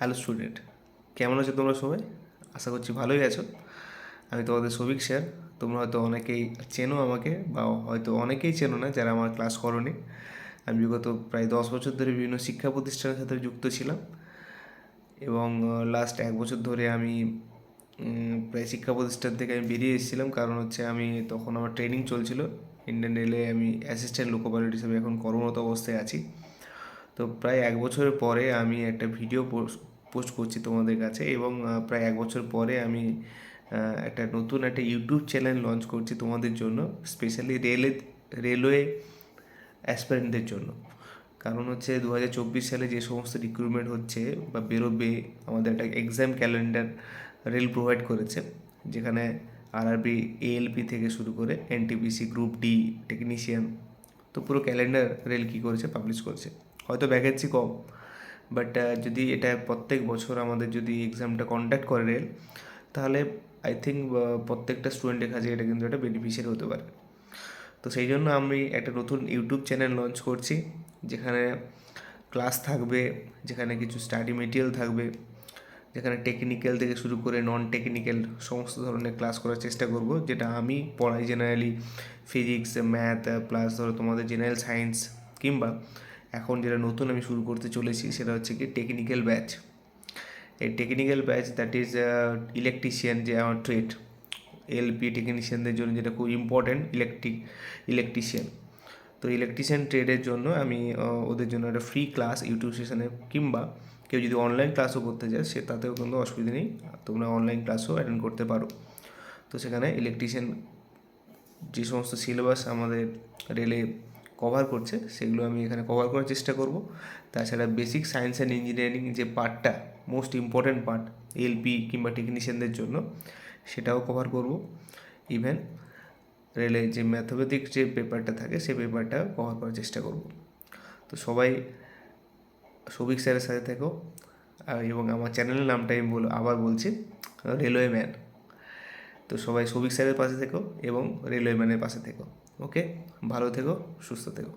Hello student, কেমন আছো তোমরা সবাই? আশা করছি ভালোই আছো। আমি তোমাদের সবিক স্যার। তোমরা হয়তো অনেকেই চেনো আমাকে, বা হয়তো অনেকেই চেনো না যারা আমার ক্লাস করোনি। আমি বিগত প্রায় 10 বছর ধরে বিভিন্ন শিক্ষা প্রতিষ্ঠানের সাথে যুক্ত ছিলাম, এবং লাস্ট 1 বছর ধরে আমি প্রায় শিক্ষা প্রতিষ্ঠান থেকে আমি বেরিয়ে এসেছিলাম, কারণ হচ্ছে আমি তখন আমার ট্রেনিং চলছিল ইন্ডিয়ান রেলে। আমি অ্যাসিস্ট্যান্ট লোকো পাইলট হিসেবে এখন কর্মরত অবস্থায় আছি। তো প্রায় 1 বছরের পরে আমি একটা ভিডিও পোস্ট করছি তোমাদের কাছে, এবং প্রায় 1 বছর পরে আমি একটা নতুন একটা ইউটিউব চ্যানেল লঞ্চ করছি তোমাদের জন্য, স্পেশালি রেলওয়ে অ্যাসপিরেন্টদের জন্য। কারণ হচ্ছে 2024 সালে যে সমস্ত রিক্রুটমেন্ট হচ্ছে বা বেরোবে, আমাদের একটা এক্সাম ক্যালেন্ডার রেল প্রোভাইড করেছে, যেখানে আরআরবি এএলপি থেকে শুরু করে এনটিপিসি গ্রুপ ডি টেকনিশিয়ান, তো পুরো ক্যালেন্ডার রেল কী করেছে পাবলিশ করেছে। হয়তো ভ্যাকেন্সি কম, বাট যদি এটা প্রত্যেক বছর আমাদের যদি এক্সামটা কন্ডাক্ট করে রেল, তাহলে আই থিঙ্ক প্রত্যেকটা স্টুডেন্টের কাছে এটা কিন্তু একটা বেনিফিশিয়ারি হতে পারে। তো সেই জন্য আমি একটা নতুন ইউটিউব চ্যানেল লঞ্চ করছি, যেখানে ক্লাস থাকবে, যেখানে কিছু স্টাডি মেটেরিয়াল থাকবে, যেখানে টেকনিক্যাল থেকে শুরু করে নন টেকনিক্যাল সমস্ত ধরনের ক্লাস করার চেষ্টা করব, যেটা আমি পড়াই জেনারেলি ফিজিক্স, ম্যাথ, প্লাস ধরো তোমাদের জেনারেল সায়েন্স, কিংবা এখন যেটা নতুন আমি শুরু করতে চলেছি সেটা হচ্ছে কি টেকনিক্যাল ব্যাচ। এই technical batch, that is electrician, যে আমার ট্রেড, এলপি টেকনিশিয়ানদের জন্য যেটা খুব ইম্পর্ট্যান্ট, ইলেকট্রিশিয়ান। তো ইলেকট্রিশিয়ান ট্রেডের জন্য আমি ওদের জন্য একটা ফ্রি ক্লাস ইউটিউব সেশনে, কিংবা কেউ যদি অনলাইন ক্লাসও করতে চায় সে তাতেও কোনো অসুবিধা নেই, তোমরা অনলাইন ক্লাসও অ্যাটেন্ড করতে পারো। তো সেখানে ইলেকট্রিশিয়ান যে সমস্ত সিলেবাস আমাদের রেলে কভার করছে সেগুলো আমি এখানে কভার করার চেষ্টা করব। তাছাড়া বেসিক সায়েন্স অ্যান্ড ইঞ্জিনিয়ারিং যে পার্টটা, মোস্ট ইম্পর্ট্যান্ট পার্ট এলপি কিংবা টেকনিশিয়ানদের জন্য, সেটাও কভার করব। ইভেন রেলে যে ম্যাথমেটিক্স যে পেপারটা থাকে সেই পেপারটা কভার করার চেষ্টা করব। তো সবাই সবিক স্যারের সাথে থেকো, এবং আমার চ্যানেলের নামটা আমি আবার বলছি, রেলওয়ে ম্যান। তো সবাই সবিক স্যারের পাশে থেকো এবং রেলওয়ে ম্যানের পাশে থেকো। ওকে, ভালো থেকো, সুস্থ থেকো।